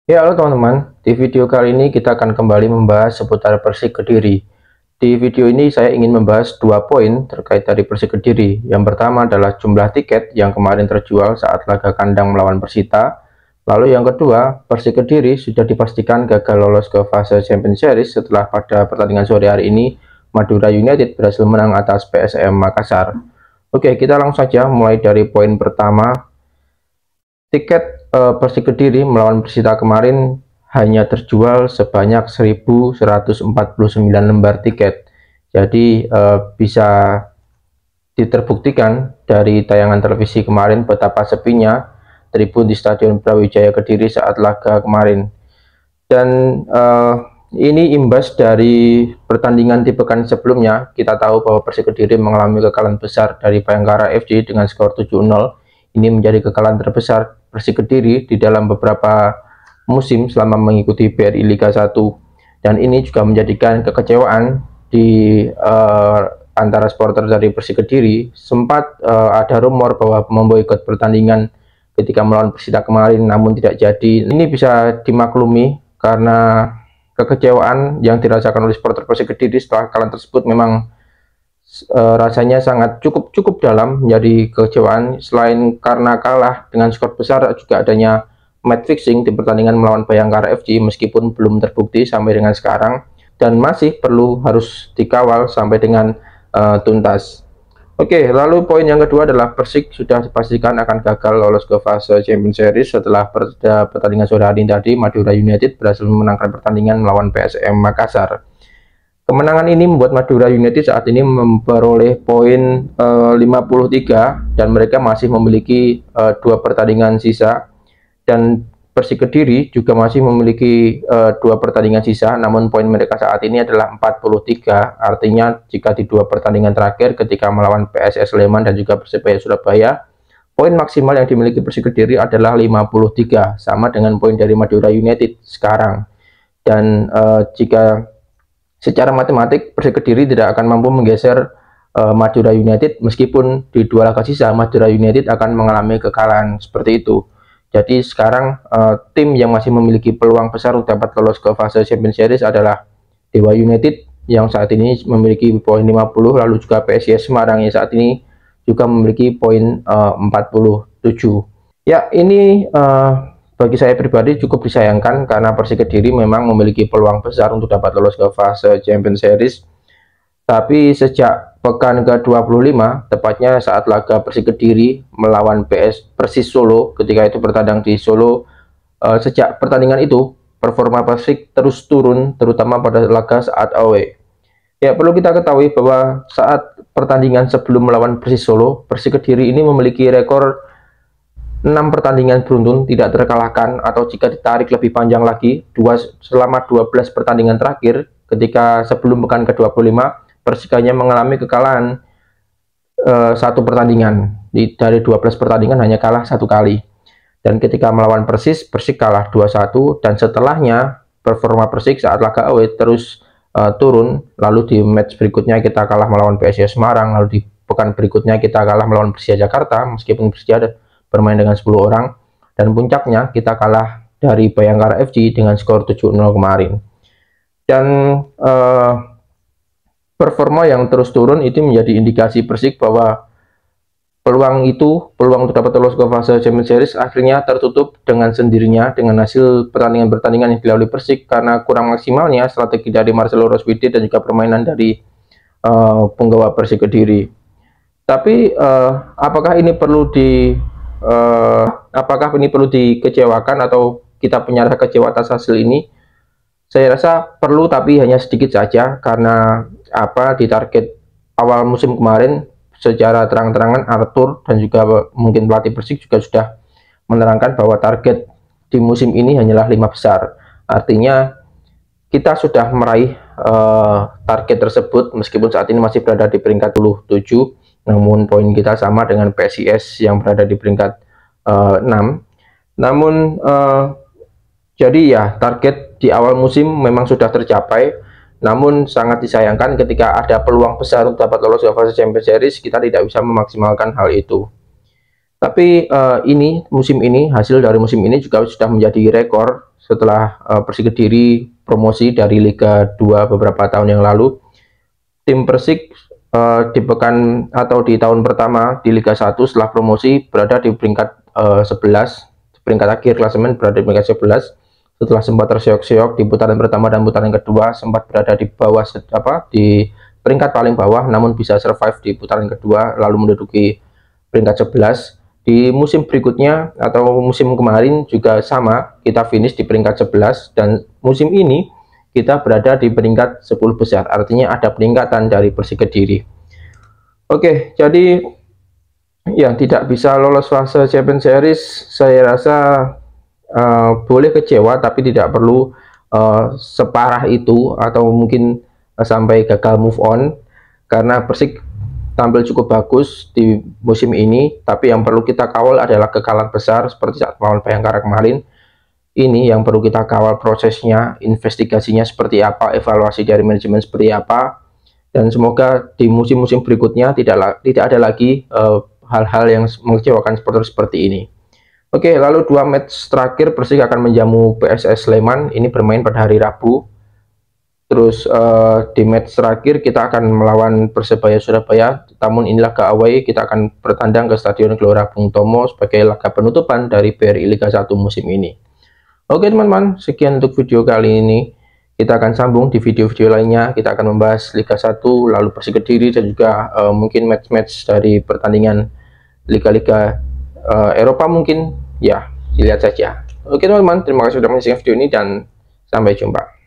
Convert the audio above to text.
Ya, halo teman-teman. Di video kali ini kita akan kembali membahas seputar Persik Kediri. Di video ini saya ingin membahas dua poin terkait dari Persik Kediri. Yang pertama adalah jumlah tiket yang kemarin terjual saat laga kandang melawan Persita. Lalu yang kedua, Persik Kediri sudah dipastikan gagal lolos ke fase Champions Series setelah pada pertandingan sore hari ini Madura United berhasil menang atas PSM Makassar. Oke, kita langsung saja mulai dari poin pertama. Tiket Persik Kediri melawan Persita kemarin hanya terjual sebanyak 1.149 lembar tiket. Jadi bisa diterbuktikan dari tayangan televisi kemarin betapa sepinya tribun di Stadion Brawijaya Kediri saat laga kemarin. Dan ini imbas dari pertandingan di pekan sebelumnya. Kita tahu bahwa Persik Kediri mengalami kekalahan besar dari Bayangkara FC dengan skor 7-0. Ini menjadi kekalahan terbesar Persik Kediri di dalam beberapa musim selama mengikuti BRI Liga 1. Dan ini juga menjadikan kekecewaan di antara supporter dari Persik Kediri. Sempat ada rumor bahwa memboikot pertandingan ketika melawan Persita kemarin, namun tidak jadi. Ini bisa dimaklumi karena kekecewaan yang dirasakan oleh supporter Persik Kediri setelah kekalahan tersebut memang rasanya sangat cukup dalam, menjadi kekecewaan. Selain karena kalah dengan skor besar, juga adanya match fixing di pertandingan melawan Bayangkara FC meskipun belum terbukti sampai dengan sekarang dan masih perlu harus dikawal sampai dengan tuntas. Oke, lalu poin yang kedua adalah Persik sudah dipastikan akan gagal lolos ke fase Champions Series setelah pada pertandingan sore hari tadi Madura United berhasil memenangkan pertandingan melawan PSM Makassar. Kemenangan ini membuat Madura United saat ini memperoleh poin 53 dan mereka masih memiliki dua pertandingan sisa, dan Persik Kediri juga masih memiliki dua pertandingan sisa, namun poin mereka saat ini adalah 43. Artinya jika di dua pertandingan terakhir ketika melawan PSS Sleman dan juga Persebaya Surabaya, poin maksimal yang dimiliki Persik Kediri adalah 53, sama dengan poin dari Madura United sekarang. Dan jika secara matematik Persik Kediri tidak akan mampu menggeser Madura United, meskipun di dua laga sisa Madura United akan mengalami kekalahan seperti itu. Jadi sekarang tim yang masih memiliki peluang besar untuk dapat lolos ke fase Champions Series adalah Dewa United yang saat ini memiliki poin 50, lalu juga PSIS Semarang yang saat ini juga memiliki poin 47. Ya, ini bagi saya pribadi cukup disayangkan karena Persik Kediri memang memiliki peluang besar untuk dapat lolos ke fase Champions Series. Tapi sejak pekan ke-25, tepatnya saat laga Persik Kediri melawan Persis Solo, ketika itu bertandang di Solo, sejak pertandingan itu performa Persik terus turun, terutama pada laga saat away. Ya, perlu kita ketahui bahwa saat pertandingan sebelum melawan Persis Solo, Persik Kediri ini memiliki rekor 6 pertandingan beruntun tidak terkalahkan, atau jika ditarik lebih panjang lagi, selama 12 pertandingan terakhir ketika sebelum pekan ke-25, Persik hanya mengalami kekalahan satu pertandingan. Dari 12 pertandingan hanya kalah satu kali. Dan ketika melawan Persis, Persik kalah 2-1, dan setelahnya performa Persik saat laga away terus turun. Lalu di match berikutnya kita kalah melawan PSIS Semarang, lalu di pekan berikutnya kita kalah melawan Persija Jakarta meskipun Persija ada bermain dengan 10 orang, dan puncaknya kita kalah dari Bayangkara FC dengan skor 7-0 kemarin. Dan performa yang terus turun itu menjadi indikasi Persik bahwa peluang untuk dapat lolos ke fase Champions Series akhirnya tertutup dengan sendirinya dengan hasil pertandingan-pertandingan yang dilalui Persik karena kurang maksimalnya strategi dari Marcelo Roswiti dan juga permainan dari penggawa Persik Kediri. Tapi apakah ini perlu dikecewakan atau kita punya rasa kecewa atas hasil ini? Saya rasa perlu, tapi hanya sedikit saja, karena di target awal musim kemarin secara terang-terangan Arthur dan juga mungkin pelatih Persik juga sudah menerangkan bahwa target di musim ini hanyalah 5 besar. Artinya kita sudah meraih target tersebut meskipun saat ini masih berada di peringkat 27. Namun poin kita sama dengan PSIS yang berada di peringkat 6. Namun jadi ya, target di awal musim memang sudah tercapai. Namun sangat disayangkan ketika ada peluang besar untuk dapat lolos ke fase Champions Series, kita tidak bisa memaksimalkan hal itu. Tapi ini musim ini, hasil dari musim ini juga sudah menjadi rekor setelah Persik Kediri promosi dari Liga 2 beberapa tahun yang lalu. Tim Persik di pekan atau di tahun pertama di Liga 1 setelah promosi berada di peringkat 11, peringkat akhir klasemen berada di peringkat 11 setelah sempat terseok-seok di putaran pertama dan putaran kedua, sempat berada di bawah di peringkat paling bawah, namun bisa survive di putaran kedua lalu menduduki peringkat 11. Di musim berikutnya atau musim kemarin juga sama, kita finish di peringkat 11 dan musim ini kita berada di peringkat 10 besar. Artinya ada peningkatan dari Persik Kediri. Oke, jadi yang tidak bisa lolos fase Champions Series saya rasa boleh kecewa, tapi tidak perlu separah itu atau mungkin sampai gagal move on, karena Persik tampil cukup bagus di musim ini. Tapi yang perlu kita kawal adalah kekalahan besar seperti saat melawan Bayangkara kemarin. Ini yang perlu kita kawal prosesnya, investigasinya seperti apa, evaluasi dari manajemen seperti apa, dan semoga di musim-musim berikutnya tidak ada lagi hal-hal yang mengecewakan seperti ini. Oke, lalu 2 match terakhir Persik akan menjamu PSS Sleman. Ini bermain pada hari Rabu. Terus di match terakhir kita akan melawan Persebaya Surabaya. Namun inilah ke away, kita akan bertandang ke Stadion Gelora Bung Tomo sebagai laga penutupan dari BRI Liga 1 musim ini. Oke teman-teman, sekian untuk video kali ini. Kita akan sambung di video-video lainnya. Kita akan membahas Liga 1, lalu Persik Kediri, dan juga mungkin match-match dari pertandingan liga-liga Eropa mungkin. Ya, dilihat saja. Oke teman-teman, terima kasih sudah menyaksikan video ini dan sampai jumpa.